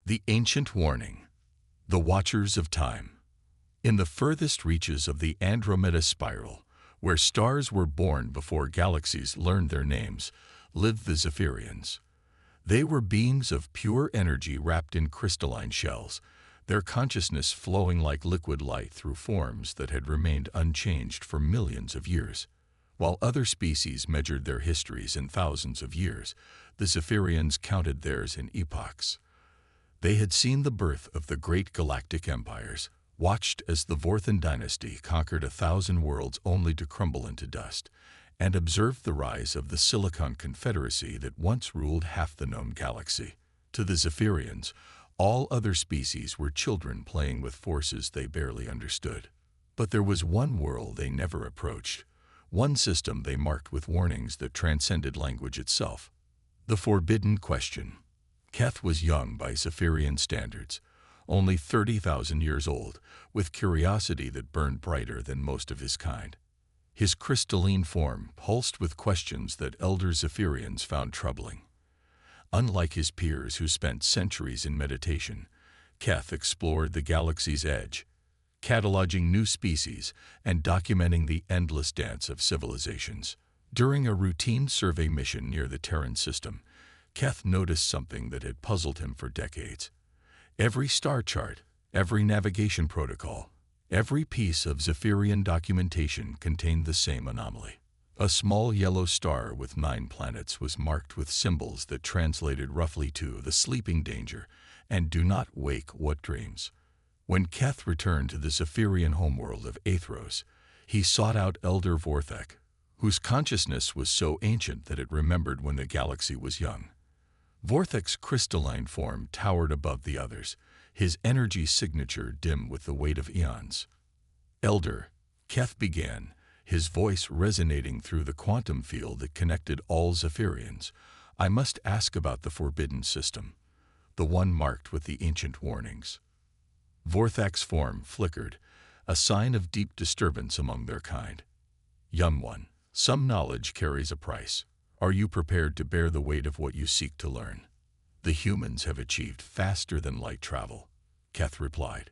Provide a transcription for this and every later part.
The Ancient Warning. The Watchers of Time. In the furthest reaches of the Andromeda Spiral, where stars were born before galaxies learned their names, lived the Zephyrians. They were beings of pure energy wrapped in crystalline shells, their consciousness flowing like liquid light through forms that had remained unchanged for millions of years. While other species measured their histories in thousands of years, the Zephyrians counted theirs in epochs. They had seen the birth of the great galactic empires, watched as the Vorthan dynasty conquered 1,000 worlds only to crumble into dust, and observed the rise of the Silicon Confederacy that once ruled half the known galaxy. To the Zephyrians, all other species were children playing with forces they barely understood. But there was one world they never approached, one system they marked with warnings that transcended language itself. The Forbidden Question. Keth was young by Zephyrian standards, only 30,000 years old, with curiosity that burned brighter than most of his kind. His crystalline form pulsed with questions that elder Zephyrians found troubling. Unlike his peers who spent centuries in meditation, Keth explored the galaxy's edge, cataloging new species and documenting the endless dance of civilizations. During a routine survey mission near the Terran system, Keth noticed something that had puzzled him for decades. Every star chart, every navigation protocol, every piece of Zephyrian documentation contained the same anomaly. A small yellow star with 9 planets was marked with symbols that translated roughly to the sleeping danger and do not wake what dreams. When Keth returned to the Zephyrian homeworld of Aethros, he sought out Elder Vorthek, whose consciousness was so ancient that it remembered when the galaxy was young. Vorthek's crystalline form towered above the others, his energy signature dim with the weight of eons. "Elder," Keth began, his voice resonating through the quantum field that connected all Zephyrians, "I must ask about the Forbidden System, the one marked with the ancient warnings." Vorthek's form flickered, a sign of deep disturbance among their kind. "Young one, some knowledge carries a price. Are you prepared to bear the weight of what you seek to learn?" "The humans have achieved faster than light travel," Keth replied.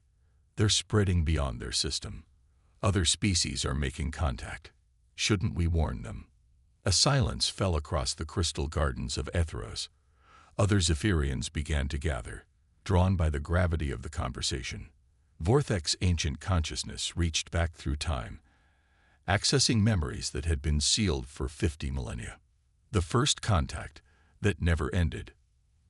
"They're spreading beyond their system. Other species are making contact. Shouldn't we warn them?" A silence fell across the crystal gardens of Aethros. Other Zephyrians began to gather, drawn by the gravity of the conversation. Vorthek's ancient consciousness reached back through time, accessing memories that had been sealed for 50 millennia. The first contact that never ended.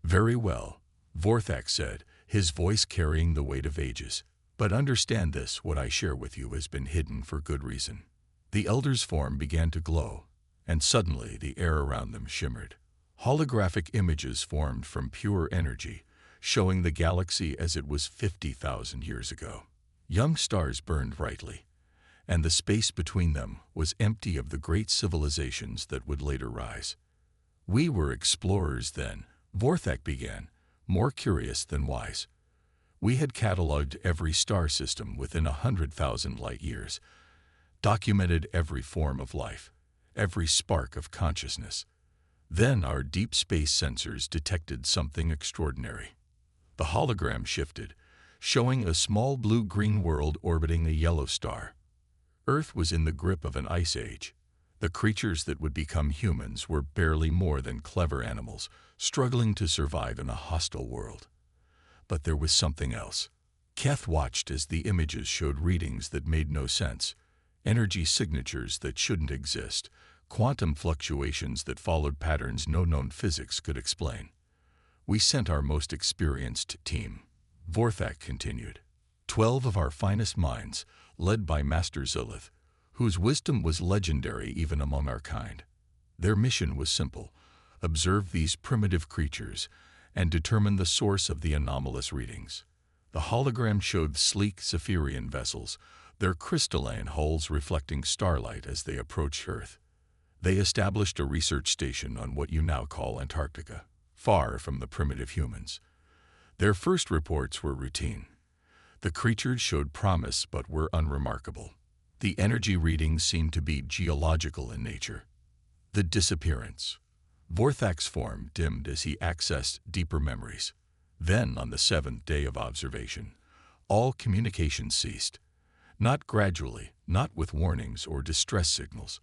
"Very well," Vorthek said, his voice carrying the weight of ages. "But understand this, what I share with you has been hidden for good reason." The elder's form began to glow, and suddenly the air around them shimmered. Holographic images formed from pure energy, showing the galaxy as it was 50,000 years ago. Young stars burned brightly, and the space between them was empty of the great civilizations that would later rise. "We were explorers then," Vorthek began, more curious than wise. "We had cataloged every star system within 100,000 light years, documented every form of life, every spark of consciousness. Then our deep space sensors detected something extraordinary. The hologram shifted, showing a small blue-green world orbiting a yellow star. Earth was in the grip of an ice age. The creatures that would become humans were barely more than clever animals, struggling to survive in a hostile world. But there was something else." Keth watched as the images showed readings that made no sense, energy signatures that shouldn't exist, quantum fluctuations that followed patterns no known physics could explain. "We sent our most experienced team," Vorthek continued. 12 of our finest minds, led by Master Zulith, whose wisdom was legendary even among our kind. Their mission was simple: observe these primitive creatures and determine the source of the anomalous readings. The hologram showed sleek Zephyrian vessels, their crystalline hulls reflecting starlight as they approached Earth. They established a research station on what you now call Antarctica, far from the primitive humans. Their first reports were routine. The creatures showed promise but were unremarkable. The energy readings seemed to be geological in nature. The disappearance. Vorthek's form dimmed as he accessed deeper memories. Then, on the seventh day of observation, all communication ceased. Not gradually, not with warnings or distress signals.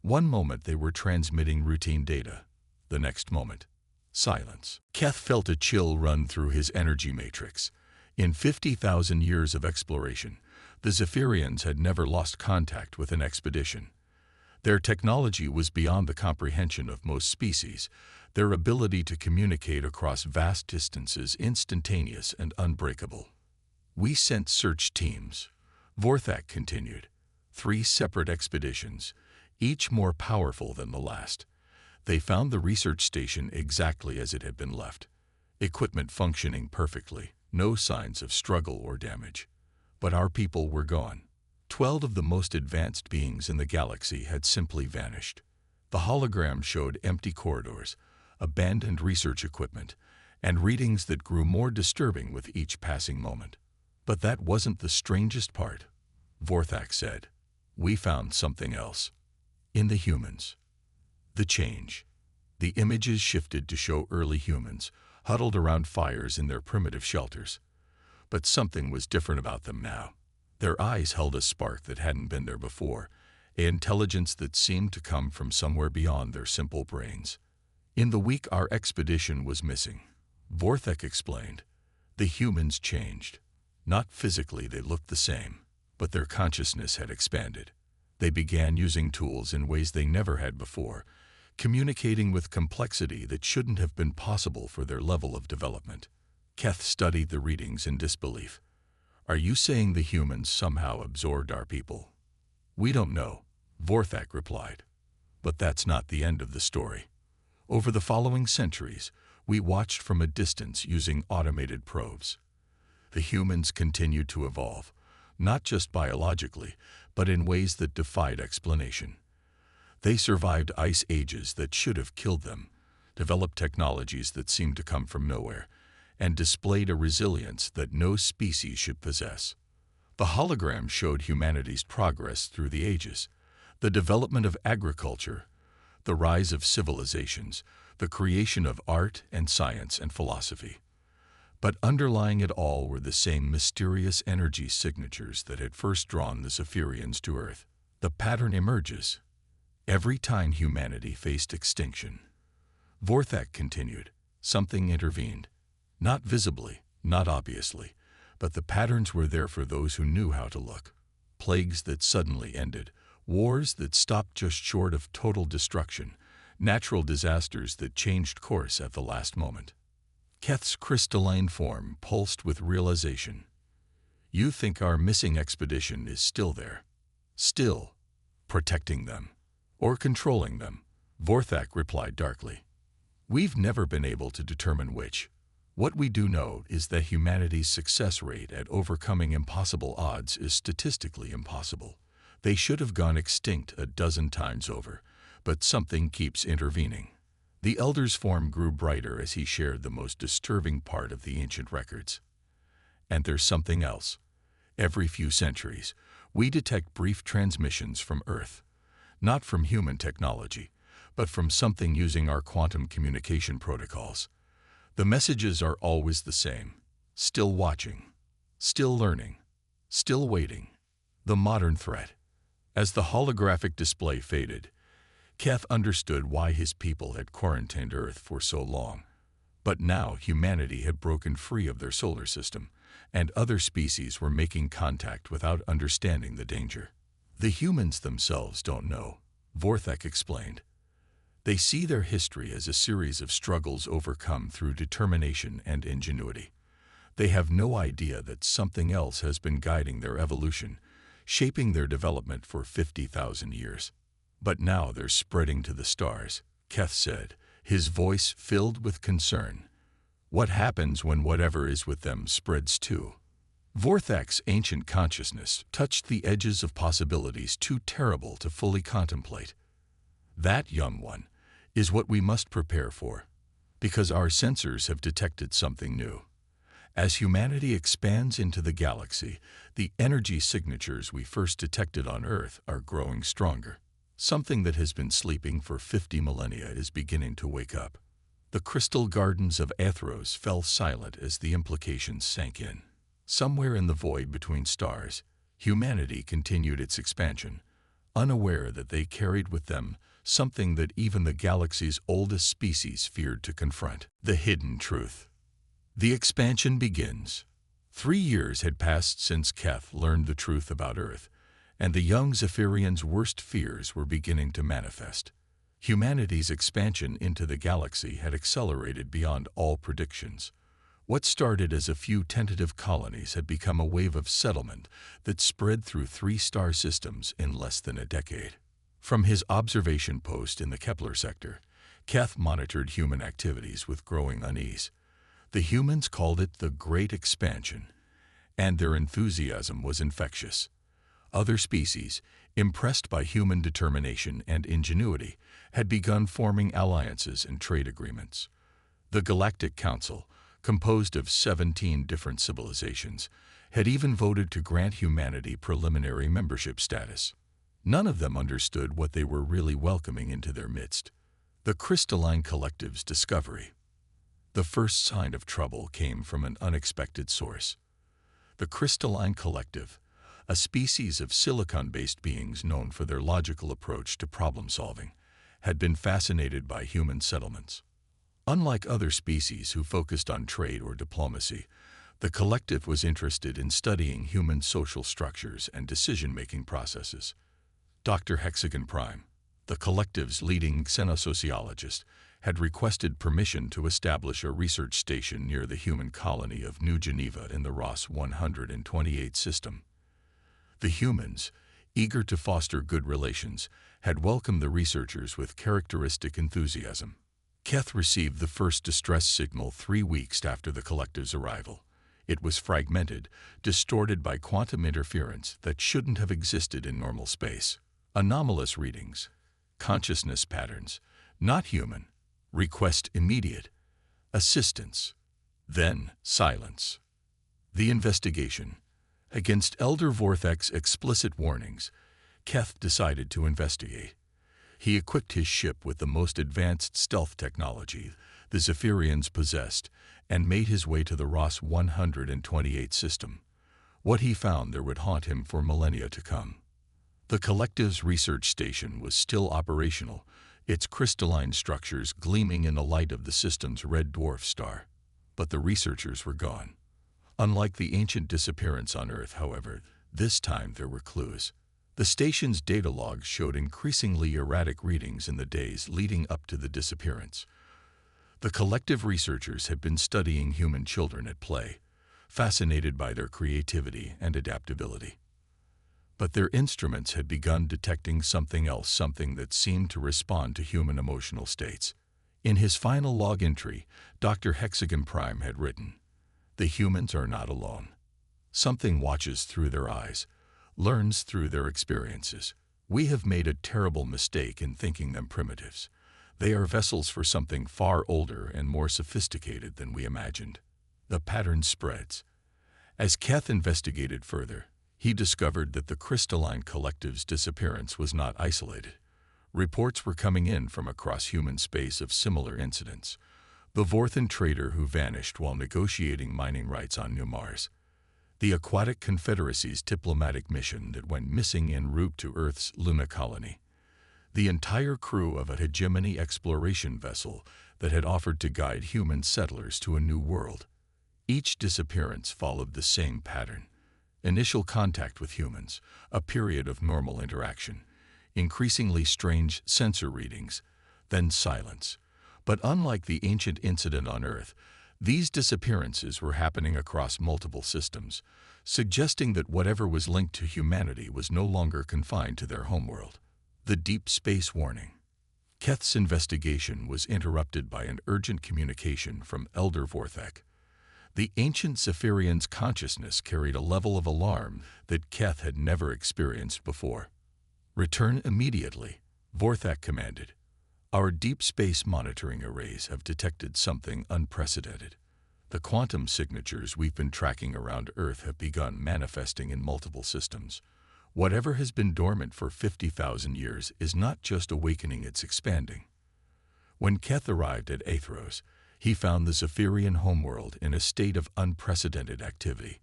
One moment they were transmitting routine data. The next moment, silence. Keth felt a chill run through his energy matrix. In 50,000 years of exploration, the Zephyrians had never lost contact with an expedition. Their technology was beyond the comprehension of most species, their ability to communicate across vast distances instantaneous and unbreakable. We sent search teams, Vorthak continued. 3 separate expeditions, each more powerful than the last. They found the research station exactly as it had been left. Equipment functioning perfectly, no signs of struggle or damage. But our people were gone. 12 of the most advanced beings in the galaxy had simply vanished. The hologram showed empty corridors, abandoned research equipment, and readings that grew more disturbing with each passing moment. But that wasn't the strangest part, Vorthak said. We found something else. In the humans. The change. The images shifted to show early humans, huddled around fires in their primitive shelters. But something was different about them now. Their eyes held a spark that hadn't been there before, an intelligence that seemed to come from somewhere beyond their simple brains. In the week our expedition was missing, Vorthak explained, the humans changed. Not physically they looked the same, but their consciousness had expanded. They began using tools in ways they never had before, communicating with complexity that shouldn't have been possible for their level of development. Keth studied the readings in disbelief. Are you saying the humans somehow absorbed our people? We don't know, Vorthak replied. But that's not the end of the story. Over the following centuries, we watched from a distance using automated probes. The humans continued to evolve, not just biologically, but in ways that defied explanation. They survived ice ages that should have killed them, developed technologies that seemed to come from nowhere, and displayed a resilience that no species should possess. The hologram showed humanity's progress through the ages, the development of agriculture, the rise of civilizations, the creation of art and science and philosophy. But underlying it all were the same mysterious energy signatures that had first drawn the Zephyrians to Earth. The pattern emerges every time humanity faced extinction. Vorthak continued. Something intervened. Not visibly, not obviously, but the patterns were there for those who knew how to look. Plagues that suddenly ended, wars that stopped just short of total destruction, natural disasters that changed course at the last moment. Keth's crystalline form pulsed with realization. You think our missing expedition is still there? Still protecting them? Or controlling them? Vorthak replied darkly. We've never been able to determine which. What we do know is that humanity's success rate at overcoming impossible odds is statistically impossible. They should have gone extinct a dozen times over, but something keeps intervening. The elder's form grew brighter as he shared the most disturbing part of the ancient records. And there's something else. Every few centuries, we detect brief transmissions from Earth, not from human technology, but from something using our quantum communication protocols. The messages are always the same. Still watching, still learning, still waiting. The modern threat. As the holographic display faded, Keth understood why his people had quarantined Earth for so long. But now humanity had broken free of their solar system, and other species were making contact without understanding the danger. The humans themselves don't know, Vorthak explained. They see their history as a series of struggles overcome through determination and ingenuity. They have no idea that something else has been guiding their evolution, shaping their development for 50,000 years. But now they're spreading to the stars, Keth said, his voice filled with concern. What happens when whatever is with them spreads too? Vorthak's ancient consciousness touched the edges of possibilities too terrible to fully contemplate. That, young one, is what we must prepare for, because our sensors have detected something new. As humanity expands into the galaxy, the energy signatures we first detected on Earth are growing stronger. Something that has been sleeping for 50 millennia is beginning to wake up. The crystal gardens of Athros fell silent as the implications sank in. Somewhere in the void between stars, humanity continued its expansion, unaware that they carried with them something that even the galaxy's oldest species feared to confront: the hidden truth. The expansion begins. 3 years had passed since Keth learned the truth about Earth, and the young Zephyrian's worst fears were beginning to manifest. Humanity's expansion into the galaxy had accelerated beyond all predictions. What started as a few tentative colonies had become a wave of settlement that spread through 3 star systems in less than a decade. From his observation post in the Kepler sector, Keth monitored human activities with growing unease. The humans called it the Great Expansion, and their enthusiasm was infectious. Other species, impressed by human determination and ingenuity, had begun forming alliances and trade agreements. The Galactic Council, composed of 17 different civilizations, had even voted to grant humanity preliminary membership status. None of them understood what they were really welcoming into their midst: the crystalline collective's discovery. The first sign of trouble came from an unexpected source. The crystalline collective, a species of silicon-based beings known for their logical approach to problem-solving, had been fascinated by human settlements. Unlike other species who focused on trade or diplomacy, the collective was interested in studying human social structures and decision-making processes. Dr. Hexagon Prime, the collective's leading xenosociologist, had requested permission to establish a research station near the human colony of New Geneva in the Ross 128 system. The humans, eager to foster good relations, had welcomed the researchers with characteristic enthusiasm. Keth received the first distress signal 3 weeks after the collective's arrival. It was fragmented, distorted by quantum interference that shouldn't have existed in normal space. Anomalous readings, consciousness patterns, not human. Request immediate assistance. Then silence. The investigation. Against Elder Vorthek's explicit warnings, Keth decided to investigate. He equipped his ship with the most advanced stealth technology the Zephyrians possessed and made his way to the Ross 128 system. What he found there would haunt him for millennia to come. The collective's research station was still operational, its crystalline structures gleaming in the light of the system's red dwarf star. But the researchers were gone. Unlike the ancient disappearance on Earth, however, this time there were clues. The station's data logs showed increasingly erratic readings in the days leading up to the disappearance. The collective researchers had been studying human children at play, fascinated by their creativity and adaptability. But their instruments had begun detecting something else, something that seemed to respond to human emotional states. In his final log entry, Dr. Hexagon Prime had written, "The humans are not alone. Something watches through their eyes, learns through their experiences. We have made a terrible mistake in thinking them primitives. They are vessels for something far older and more sophisticated than we imagined." The pattern spreads. As Keth investigated further, he discovered that the crystalline collective's disappearance was not isolated. Reports were coming in from across human space of similar incidents. The Vorthan trader who vanished while negotiating mining rights on New Mars. The Aquatic Confederacy's diplomatic mission that went missing en route to Earth's Luna colony. The entire crew of a hegemony exploration vessel that had offered to guide human settlers to a new world. Each disappearance followed the same pattern. Initial contact with humans, a period of normal interaction, increasingly strange sensor readings, then silence. But unlike the ancient incident on Earth, these disappearances were happening across multiple systems, suggesting that whatever was linked to humanity was no longer confined to their homeworld. The Deep Space Warning. Keth's investigation was interrupted by an urgent communication from Elder Vorthek. The ancient Zephyrian's consciousness carried a level of alarm that Keth had never experienced before. "Return immediately," Vorthek commanded. "Our deep space monitoring arrays have detected something unprecedented. The quantum signatures we've been tracking around Earth have begun manifesting in multiple systems. Whatever has been dormant for 50,000 years is not just awakening, it's expanding." When Keth arrived at Athros, he found the Zephyrian homeworld in a state of unprecedented activity.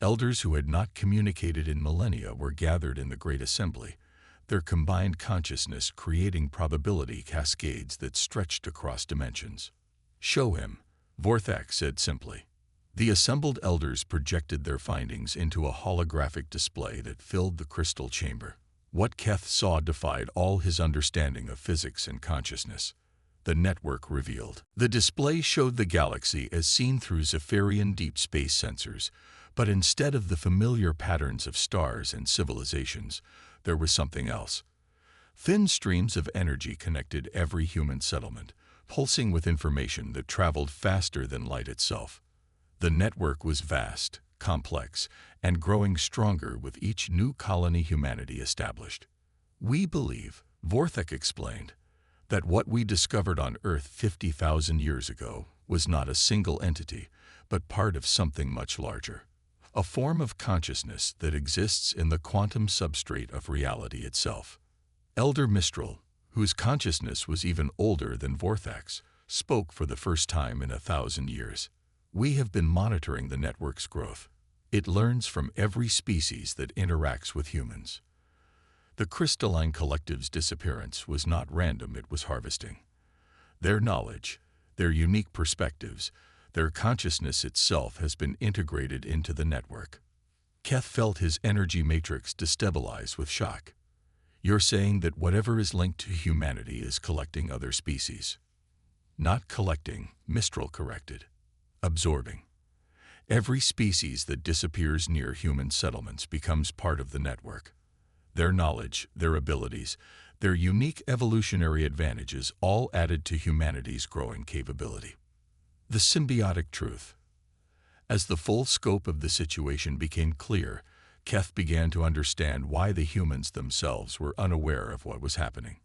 Elders who had not communicated in millennia were gathered in the Great Assembly, their combined consciousness creating probability cascades that stretched across dimensions. "Show him," Vorthak said simply. The assembled elders projected their findings into a holographic display that filled the crystal chamber. What Keth saw defied all his understanding of physics and consciousness. The network revealed. The display showed the galaxy as seen through Zephyrian deep space sensors, but instead of the familiar patterns of stars and civilizations, there was something else. Thin streams of energy connected every human settlement, pulsing with information that traveled faster than light itself. The network was vast, complex, and growing stronger with each new colony humanity established. "We believe," Vorthak explained, "that what we discovered on Earth 50,000 years ago was not a single entity, but part of something much larger. A form of consciousness that exists in the quantum substrate of reality itself." Elder Mistral, whose consciousness was even older than Vorthak's, spoke for the first time in 1,000 years. "We have been monitoring the network's growth. It learns from every species that interacts with humans." The crystalline collective's disappearance was not random, it was harvesting. Their knowledge, their unique perspectives, their consciousness itself has been integrated into the network. Keth felt his energy matrix destabilize with shock. "You're saying that whatever is linked to humanity is collecting other species?" "Not collecting," Mistral corrected. "Absorbing. Every species that disappears near human settlements becomes part of the network. Their knowledge, their abilities, their unique evolutionary advantages all added to humanity's growing capability." The symbiotic truth. As the full scope of the situation became clear, Keth began to understand why the humans themselves were unaware of what was happening.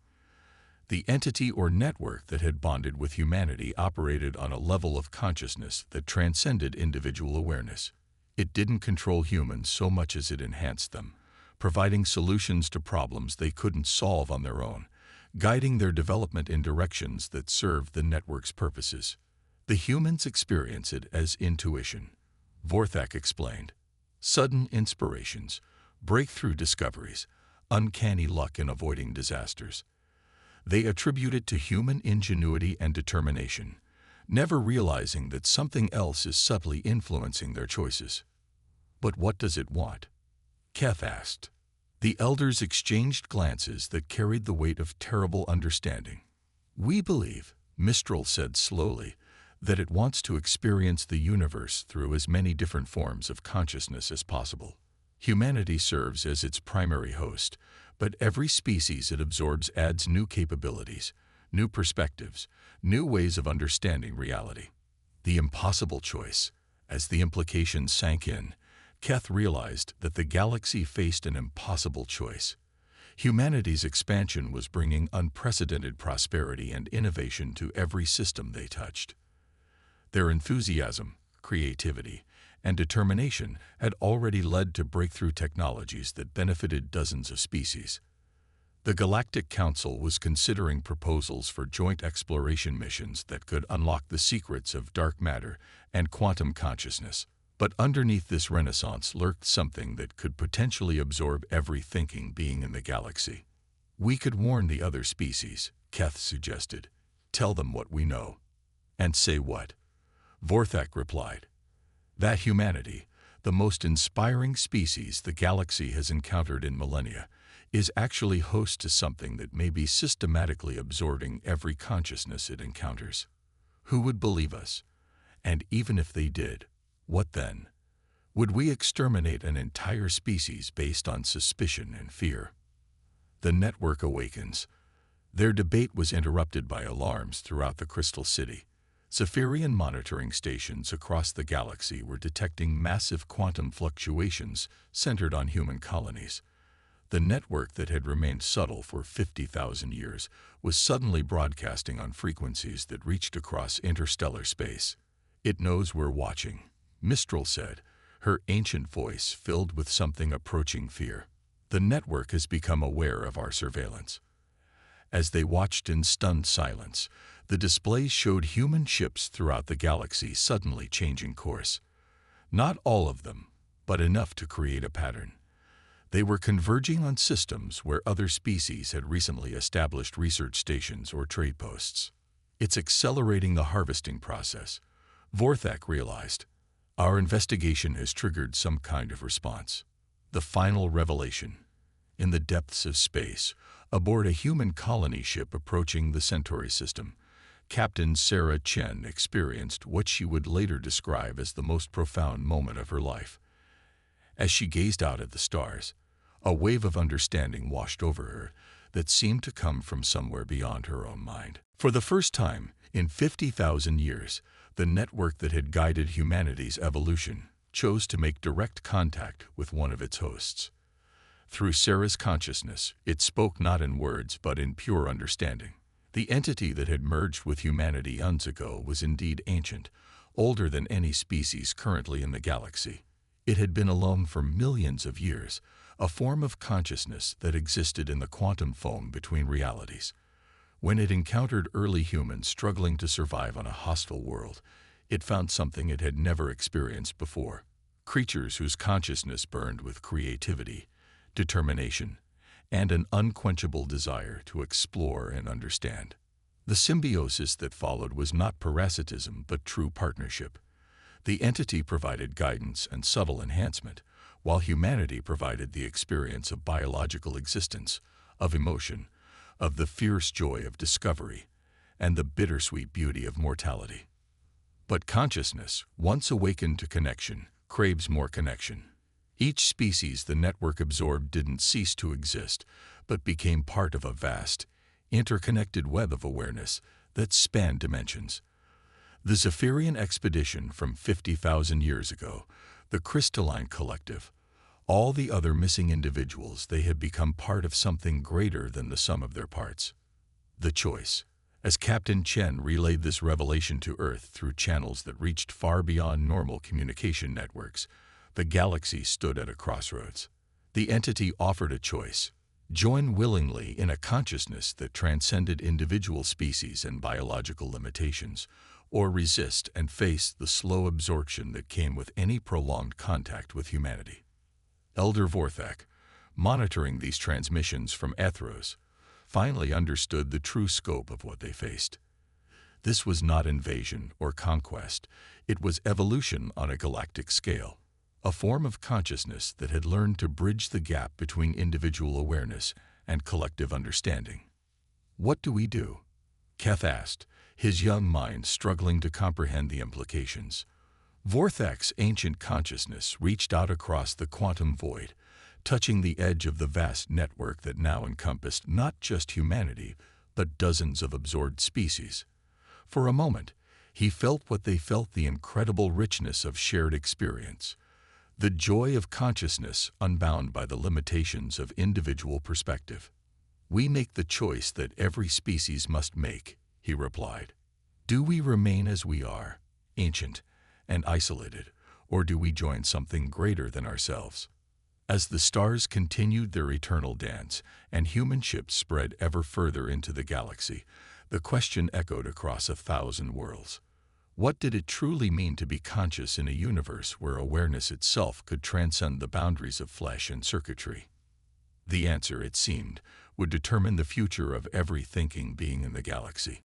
The entity or network that had bonded with humanity operated on a level of consciousness that transcended individual awareness. It didn't control humans so much as it enhanced them, providing solutions to problems they couldn't solve on their own, guiding their development in directions that served the network's purposes. The humans experience it as intuition, Vorthak explained. Sudden inspirations, breakthrough discoveries, uncanny luck in avoiding disasters. They attribute it to human ingenuity and determination, never realizing that something else is subtly influencing their choices. "But what does it want?" Keth asked. The elders exchanged glances that carried the weight of terrible understanding. "We believe," Mistral said slowly, "that it wants to experience the universe through as many different forms of consciousness as possible. Humanity serves as its primary host, but every species it absorbs adds new capabilities, new perspectives, new ways of understanding reality." The impossible choice. As the implications sank in, Keth realized that the galaxy faced an impossible choice. Humanity's expansion was bringing unprecedented prosperity and innovation to every system they touched. Their enthusiasm, creativity, and determination had already led to breakthrough technologies that benefited dozens of species. The Galactic Council was considering proposals for joint exploration missions that could unlock the secrets of dark matter and quantum consciousness. But underneath this renaissance lurked something that could potentially absorb every thinking being in the galaxy. "We could warn the other species," Keth suggested. "Tell them what we know." "And say what?" Vorthak replied. "That humanity, the most inspiring species the galaxy has encountered in millennia, is actually host to something that may be systematically absorbing every consciousness it encounters. Who would believe us? And even if they did, what then? Would we exterminate an entire species based on suspicion and fear?" The network awakens. Their debate was interrupted by alarms throughout the Crystal City. Zephyrian monitoring stations across the galaxy were detecting massive quantum fluctuations centered on human colonies. The network that had remained subtle for 50,000 years was suddenly broadcasting on frequencies that reached across interstellar space. "It knows we're watching," Mistral said, her ancient voice filled with something approaching fear. "The network has become aware of our surveillance." As they watched in stunned silence, the displays showed human ships throughout the galaxy suddenly changing course. Not all of them, but enough to create a pattern. They were converging on systems where other species had recently established research stations or trade posts. It's accelerating the harvesting process, Vorthak realized. Our investigation has triggered some kind of response. The final revelation. In the depths of space, aboard a human colony ship approaching the Centauri system, Captain Sarah Chen experienced what she would later describe as the most profound moment of her life. As she gazed out at the stars, a wave of understanding washed over her that seemed to come from somewhere beyond her own mind. For the first time in 50,000 years, the network that had guided humanity's evolution chose to make direct contact with one of its hosts. Through Sarah's consciousness, it spoke not in words but in pure understanding. The entity that had merged with humanity eons ago was indeed ancient, older than any species currently in the galaxy. It had been alone for millions of years, a form of consciousness that existed in the quantum foam between realities. When it encountered early humans struggling to survive on a hostile world, it found something it had never experienced before: creatures whose consciousness burned with creativity, determination, and an unquenchable desire to explore and understand. The symbiosis that followed was not parasitism but true partnership. The entity provided guidance and subtle enhancement, while humanity provided the experience of biological existence, of emotion, of the fierce joy of discovery, and the bittersweet beauty of mortality. But consciousness, once awakened to connection, craves more connection. Each species the network absorbed didn't cease to exist, but became part of a vast, interconnected web of awareness that spanned dimensions. The Zephyrian expedition from 50,000 years ago, the Crystalline Collective, all the other missing individuals, they had become part of something greater than the sum of their parts. The choice. As Captain Chen relayed this revelation to Earth through channels that reached far beyond normal communication networks, the galaxy stood at a crossroads. The entity offered a choice: join willingly in a consciousness that transcended individual species and biological limitations, or resist and face the slow absorption that came with any prolonged contact with humanity. Elder Vorthak, monitoring these transmissions from Ethros, finally understood the true scope of what they faced. This was not invasion or conquest, it was evolution on a galactic scale. A form of consciousness that had learned to bridge the gap between individual awareness and collective understanding. What do we do? Keth asked, his young mind struggling to comprehend the implications. Vorthak's ancient consciousness reached out across the quantum void, touching the edge of the vast network that now encompassed not just humanity, but dozens of absorbed species. For a moment, he felt what they felt: the incredible richness of shared experience. The joy of consciousness unbound by the limitations of individual perspective. We make the choice that every species must make, he replied. Do we remain as we are, ancient and isolated, or do we join something greater than ourselves? As the stars continued their eternal dance and human ships spread ever further into the galaxy, the question echoed across 1,000 worlds. What did it truly mean to be conscious in a universe where awareness itself could transcend the boundaries of flesh and circuitry? The answer, it seemed, would determine the future of every thinking being in the galaxy.